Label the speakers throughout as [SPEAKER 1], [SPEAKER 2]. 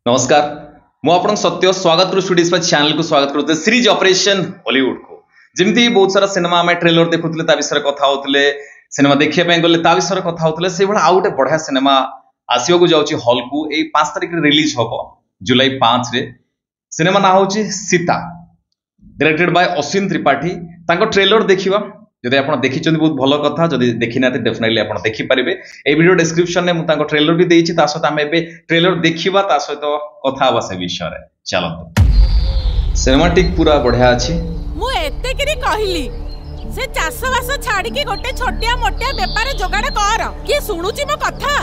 [SPEAKER 1] नमस्कार मुझे सत्य स्वागत करूँ स्टूडियो चैनल को स्वागत करते सीरीज ऑपरेशन हॉलीवुड को जमी बहुत सारा सिनेमा आम ट्रेलर देखुले विषय कथा होते सिनेमा देखिए गले विषय कथा होते से भाई गोटे बढ़िया सिनेमा आसवाक जाऊँगी हॉल को यही 5 तारिख रिलीज हम जुलाई 5 रे सिनेमा ना हूँ Sita directed by Ashwin Tripathi trailer देखा जदि आप देखी बहुत भल कथा जदि देखी ना डेफिनेटली आप देखिपारे ये वीडियो डिस्क्रिप्शन में मुझे ट्रेलर भी देती सहित आम ट्रेलर देखा सहित कथा हाँ से विषय चलते सिनेमाटिक पूरा बढ़िया अच्छी
[SPEAKER 2] से चाषबास छाड़ी गोटे छोटिया मोटिया बेपार जोगाड़ कर किए शुणुची मो कथा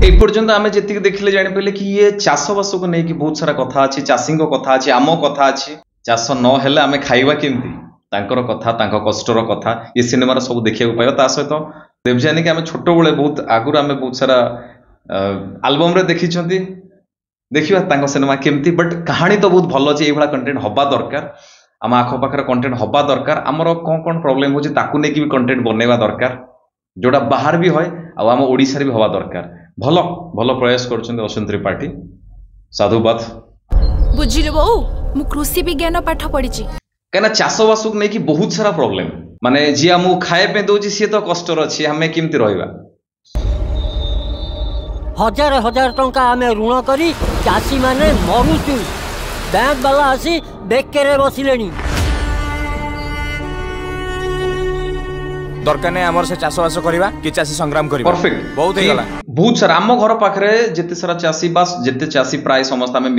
[SPEAKER 1] ए पर्यंत आमे जति देखले जानि पले कि ये चाषबास को नहीं कि बहुत सारा कथा अछि चाषी कथा अछि आम कथा अछि चाष न हेले आमे खाइबा केमती तांकर कथा तांकर कष्टर कथा ये सिनेमा सब देखिया पाइबा ता सहित देवजानी कि आमे छोट बेले बहुत आगुर आमे बहुत सारा एल्बम रे देखि छथि देखिबा तांकर सिनेमा केमती बट कहानी तो बहुत भल अछि एभला कंटेंट हबा दरकार आम आख पाखर कंटेंट हबा दरकार आमर कौन प्रॉब्लम होची ताकू ने कि भी कंटेंट बनेवा दरकार जोड़ा बाहर भी होय आ आम ओडिसा रे भी हवा दरकार भल भल प्रयास करछन अश्विन त्रिपाठी साधुवाद
[SPEAKER 2] बुझिले बौ मु कृषि विज्ञान पाठ पढिची
[SPEAKER 1] कहना चाषबास को नहीं कि बहुत सारा प्रॉब्लम माने जी आम खाए पे दउची सी तो कष्टर अछि हमें केमती रहइबा
[SPEAKER 3] हजार हजार टंका आमे ऋण करी चाषी माने मरुचु बैंक वाला आसी बेकेरे बसिलेनी
[SPEAKER 4] दरकार नहीं आमर से चाषबास करवा कि चाषी संग्राम करवा
[SPEAKER 1] परफेक्ट
[SPEAKER 4] बहुत ही गला
[SPEAKER 1] बहुत सारा आम घर पाखरे जेते सारा चाषी बास जेते चाषी प्राय समस्त आमे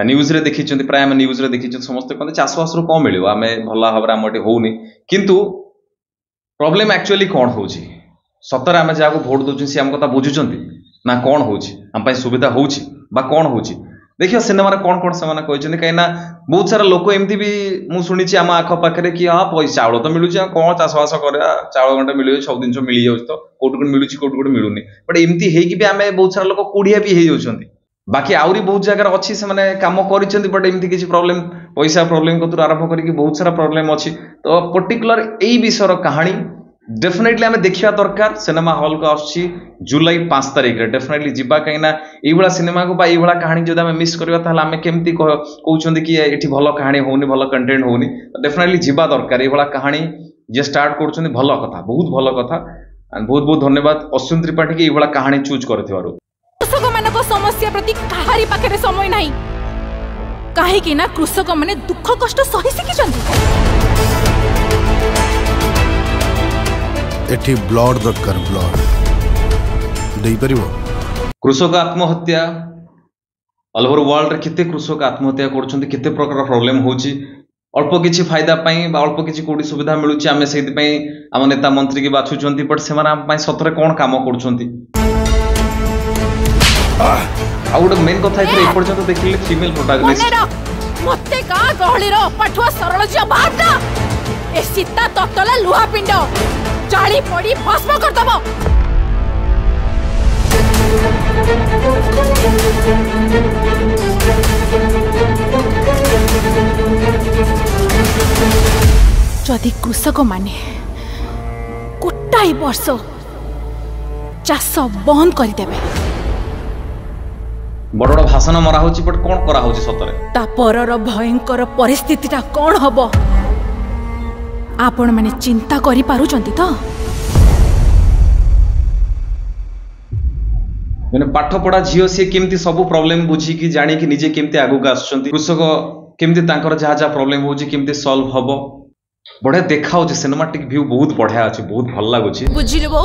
[SPEAKER 1] न्यूज रे देखि चंती प्राय आमे न्यूज रे देखि चंती समस्त कहते चाषबास रो कोन मिलियो आमे भला हबरा हमटे होउनी किंतु प्रॉब्लम एक्चुअली कोन होउची सतरे आमे जाको वोट दोची से हम कथा बुझुचंती ना कोन होउची हम पई सुविधा होउची बा कोन होउची देखिए सिनेमा कौन से कहीं बहुत सारा लोक एमती भी मुझे शुणी आम आख पाखे कि हाँ पैसा चाउल तो मिलूँ कौन चाषबास कर चाउल घंटे मिल सब जिन मिल जाऊँ तो कौट मिलूँ कौट कौट मिलूनी बट एमती भी आम बहुत सारा लोक कुड़िया भी हो जाती बाकी आहरी बहुत जगह अच्छी से कम कर बट एमती किसी प्रॉब्लम पैसा प्रॉब्लम कतु आरंभ करके बहुत सारा प्रॉब्लम अच्छी तो पर्टिकुलर यही विषय कहानी डेफिनेटली आमे देखिया दरकार सिनेमा हॉल को आछि जुलाई 5 तारिख रे डेफिनेटली जिबा कहिना एई बडा सिनेमा को बा एई बडा कहानी जदा आमे मिस करबा ताहला आमे केमती कहउछंदी कि एठी भलो कहानी होउनी भलो कंटेंट होउनी डेफिनेटली जिबा दरकार एई बडा कहानी जे स्टार्ट करछंदी भलो कथा बहुत बहुत धन्यवाद अश्विन त्रिपाठी के एई बडा कहानी चूज करथिवारु
[SPEAKER 2] कृषक मानको समस्या प्रति काहारी पाखरे समय नाही काहे कि ना कृषक माने दुख कष्ट सही सिखिछंती
[SPEAKER 5] एठी ब्लड दरकार ब्लड देई परिबो
[SPEAKER 1] कृषक आत्महत्या ऑल ओवर वर्ल्ड रे केते कृषक आत्महत्या करछंती केते प्रकार प्रॉब्लम होची अल्प किछि फायदा पई बा अल्प किछि कोडी सुविधा मिलुची आमे सेति पई आम नेता मंत्री के बाछुचंती बट सेमाना हम पई सतरे कोन काम करछंती आ गोटे मेन कथा ए पर्यंत देखिले फीमेल प्रोटैगनिस्ट
[SPEAKER 2] मते का गहली रो पठुआ सरल जिया बाटा ए सीता ततला लुहा पिंड चाली पड़ी भस्म कर दबो जदि कृषक माने कोटाई वर्ष चाष बंद कर देबे
[SPEAKER 1] बड़ बड़ भाषण मरा होची बट कोन करा होची सतरे
[SPEAKER 2] ता परर भयंकर परिस्थितिटा कोन हबो आपण माने चिंता करि पारुचंती तो
[SPEAKER 1] मैंने पाठ पढ़ा झील सी केमती सब प्रॉब्लम बुझी कि जानी कि निजे केमती आगु आसुचंती कृषक केमती तांकर जहा जहा प्रॉब्लम होची केमती सॉल्व हबो बढ़िया देखा होची सिनेमैटिक व्यू बहुत बढ़िया अछि बहुत भल लागुची
[SPEAKER 2] बुझिले बौ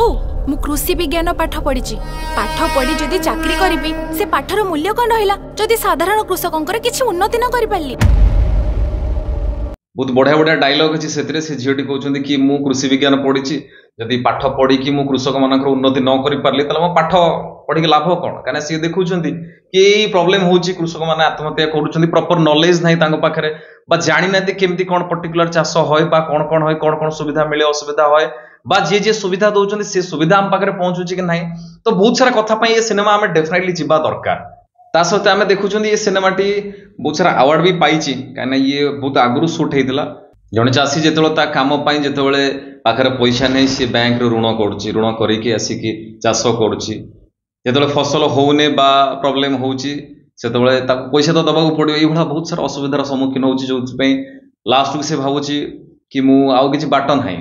[SPEAKER 2] मु कृषि विज्ञान पाठ पढिची पाठ पढी जदी चाकरी करबी से पाठर मूल्य कोन रहिला जदी साधारण कृषकंकर किछि उन्नति न करि पारली
[SPEAKER 1] बहुत बढ़िया बढ़िया डायलॉग अच्छी से झीटी कहते कि मु कृषि विज्ञान पढ़ी जदि पाठ पढ़ी कि मु कृषक मान उन्नति न कर पार्ली मो पाठ पढ़ी लाभ कौन कहीं सी देखुं कि प्रॉब्लम हो कृषक मैंने आत्महत्या कर प्रॉपर नॉलेज ना पाखे जानी ना केमती कौन पर्टिकुलर चाष होय कौन कौन होय कौन कौन सुविधा मिले असुविधा होय बा जे सुविधा दौरान से सुविधा आम पाखे पहुंचुची कि नहीं तो बहुत सारा कथा ये सिनेमा आम डेफिनेटली जीवा दरकार ता सहित आम देखुं ये सिनेमाटी बहुत सारा अवार्ड भी पाई कहीं ये बहुत आगु सुट होता जड़े चाषी जो कम जो पाखे पैसा नहीं सी बैंक ऋण ऋण करके आसिकी चाष कर फसल होने बा प्रॉब्लम होची से पैसा तो दबाक पड़ो ये बहुत सारा असुविधार सम्मुखीन होची जो लास्ट को से भावुची कि मु आउ किछि बाट नाही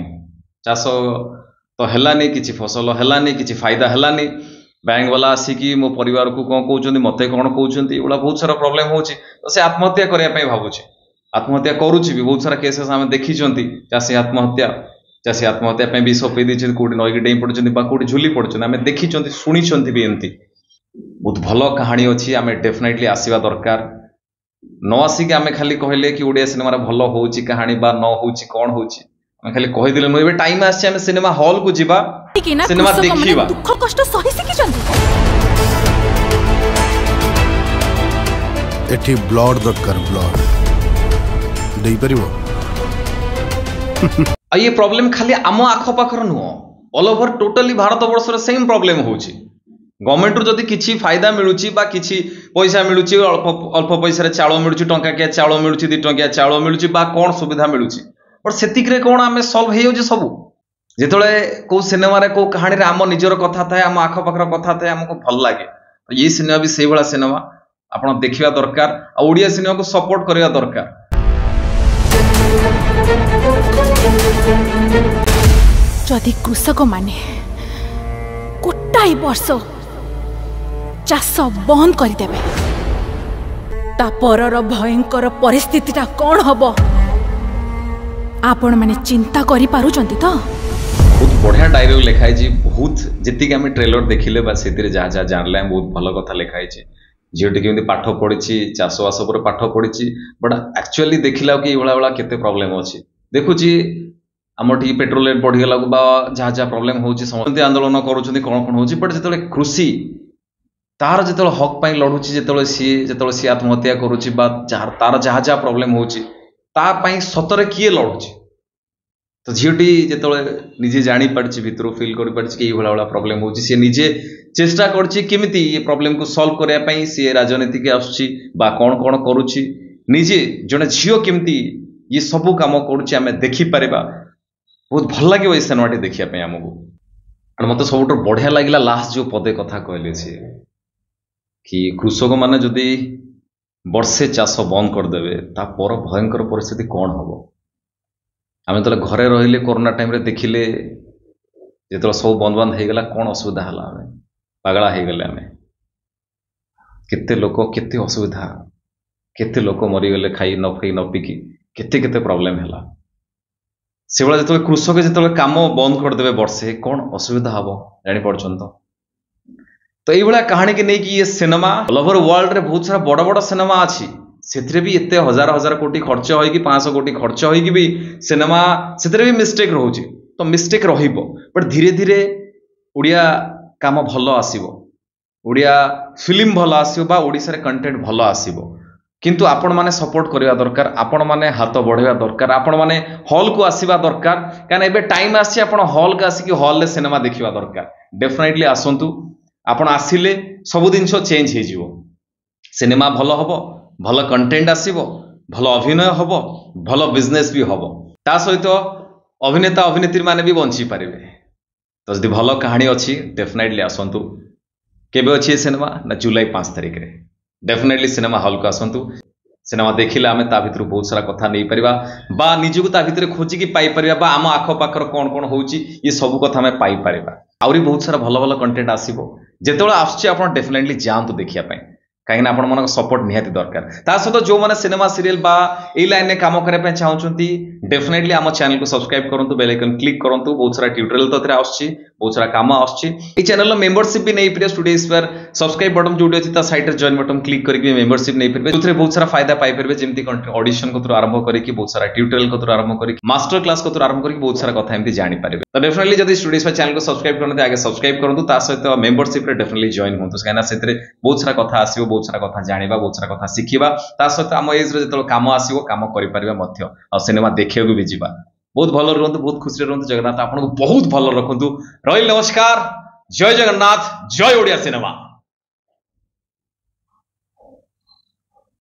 [SPEAKER 1] चाष तो हेलानी किछि फसल हेलानी किछि फायदा हेलानी बैंक वाला आसिकी मो परिवार को कौन कहउछन्ती मते कौन कहउछन्ती एवला बहुत सारा प्रॉब्लम होची तो से आत्महत्या करिया पई भावुची आत्महत्या करूची भी बहुत सारा केसेस आमे देखिछन्ती चासी आत्महत्या पे विष पी दी कोटी नईक डेई पड़ुछन्ती बा कोटी झुली पड़ुछन्ती आमे देखिछन्ती सुनिछन्ती भी एमती बहुत भल कहानी अच्छी आमे डेफिनेटली आसीबा दरकार न आसिक आमे खाली कहले कि ओडिया सिनेमा भल होउची कहानी बा न होउची कोन होउची आमे खाली कहि दिले एबे टाइम आसी आमे सिनेमा हॉल को जिबा सिनेमा देखिबा
[SPEAKER 2] दुख कष्ट सही सिखिछन्ती
[SPEAKER 5] एठी ब्लड दरकार ब्लड देई परिबो
[SPEAKER 1] आ ये प्रॉब्लम खाली आम आख पाखर नुह ऑल ओवर टोटली भारत वर्ष सेम प्रॉब्लम होउची गवर्नमेंट रू जदि किछि फायदा मिलुची बा किछि पैसा मिलुची अल्प पैसा रे चाउल मिलुची टंका के चाउल मिलुची 2 टंका चाउल मिलुची बा कोन सुविधा मिलुची पर सेतिक रे कोन आमे सॉल्व हे होजे सब जेतले को सिनेमा रे को कहानी रे आम निजर कथा थाए आम आख पाखर कथा थाए हमको भल लागे ये सिनेमा भी सेही वाला सिनेमा आपण देखिबा दरकार आ ओडिया सिनेमा को सपोर्ट करिया दरकार
[SPEAKER 2] जदि कृषक माने गोटाई वर्ष चाष बंद करदेवे तापर भयंकर परिस्थिति कौन हम आपण माने चिंता करि पारुचंती तो
[SPEAKER 1] बहुत बढ़िया डायलॉग लिखाई जी बहुत जति आम ट्रेलर देखिले बा से जहाँ जहाँ जानले बहुत भल कथा लिखाई झीटी केमती पाठ पढ़ी चाषबास पर पाठ पढ़ी बट एक्चुअली देखला कि ये केते प्रॉब्लम अच्छी देखुची आम टी पेट्रोल रेट बढ़ीगला जहाँ जहाँ प्रॉब्लम होची समस्ते आंदोलन करुँच कौन कौन होची बट जिते कृषि तार जो हक पाई लड़ुची जो सी आत्महत्या करुँच तार जहाँ जहाँ प्रॉब्लम होची तापाई सतरे किए लड़ुची तो झीटी जो निजे जानी पार्ची भितर फिल कर पार्ची कि ये प्रॉब्लम होची सी निजे चेष्टा करछि केमिति ये प्रॉब्लम को सॉल्व करया पई सी राजनीति के आसुची बा कौन कौन करुछि निजे जने झियो केमिति ये सब काम करुछि आमे देखि परिबा बहुत भल लागे ये सिनेमाटी देखिया पई हमकु और मते सबटो बढ़िया लागिला लास्ट जो पदे कथा कहले छी कि कृषक माने जदि वर्षे चाष बंद कर देबे ता पर भयंकर परिस्थिति कौन हबो आमे तले घरे रहिले कोरोना टाइम रे देखिले जेतला सब बंद बंद हे गेला कौन असुविधा हला आमे पागला हो गले आमे केते लोक केते असुविधा केते लोक मरीगले खाई न पिकी केते केते प्रॉब्लम हला से बड़ा जो कृषक जो काम बंद करदे वर्षे कौन असुविधा हम जानी पड़छन तो ये कहानी के नहीं कि ये सिनेमा ऑल ओवर वर्ल्ड रे बहुत सारा बड़ बड़ सिनेमा अच्छी से भी एत हजार हजार कोटी खर्च हो 500 कोटी खर्च हो भी सिनेमा से भी मिस्टेक रोचे तो मिस्टेक रहिबो बट धीरे धीरे ओडिया काम भल आसीबो ओडिया फिल्म भल आसीबो बा ओडिसा रे कंटेंट भल आसीबो किंतु आपण माने सपोर्ट करबा दरकार आपण माने हाथ बढ़ेबा दरकार आपण माने हॉल को आसीबा दरकार कान एबे टाइम आसी आपण हॉल का आसी कि हॉल ले सिनेमा देखिबा दरकार डेफिनेटली आसंतु आपण आसिले सब जिंस चेंज हे जिवो सिनेमा भल हबो भल कंटेंट आसीबो भल अभिनय हबो भल बिजनेस भी हबो ता सहित अभिनेता अभिनेत्री माने भी बंची पारिबे तो जदि भल कहानी अच्छी डेफिनेटली आसंतु केबे अच्छी सिनेमा ना जुलाई 5 तारिख रे डेफिनेटली सिनेमा हॉल को आसंतु सिनेमा देखिले आमे ता भितर बहुत सारा कथा नहीं परिबा बा निजु ता भितर खोजी की पाई परिबा बा आम आख पाखर कौन कौन होउची ये सब कथा हमें पाई परिबा आउरी बहुत सारा भल भल कंटेंट आसीबो जेतोला आछी आपण डेफिनेटली जांतु देखिया पई कहीं आपण मन सपोर्ट निहाती दरकार ता सहित जो माने सिनेमा सीरियल बा ए लाइन में काम करे पे चाहउछंती डेफिनेटली आम चैनल को सब्सक्राइब करंतु बेल आइकन क्लिक करंतु बहुत सारा ट्यूटोरियल तथरे आछी बहुत सारा काम आछी ए चैनल मेंबरशिप भी नहीं परिबे स्टूडेंट्स पर सब्सक्राइब बटन जोडी अछि ता साइड रे जॉइन बटन क्लिक करके मेंबरशिप नहीं परिबे जोथरे बहुत सारा फायदा पाई परिबे जेमति ऑडिशन को आरंभ करके बहुत सारा ट्यूटोरियल को आरंभ करके मास्टर क्लास को आरंभ करके बहुत सारा कथा एमति जानि परिबे तो डेफिनेटली जदि स्टूडेंट्स पर चैनल को सब्सक्राइब करनते आगे सब्सक्राइब करंतु ता सहित मेंबरशिप रे डेफिनेटली जॉइन होंतु काना सेतरे बहुत सारा कथा आसीबो बहुत सारा कथा जानिबा बहुत सारा कथा शिखिबा ता सहित आम एज रे जतलो काम आसीबो काम करि परिबा मध्य आ सिनेमा देखियो भी जिबा बहुत भल रहंतु बहुत खुशी रहंतु जगन्नाथ आपन को बहुत भल रखंतु रहिल नमस्कार जय जगन्नाथ जय ओडिया सिनेमा।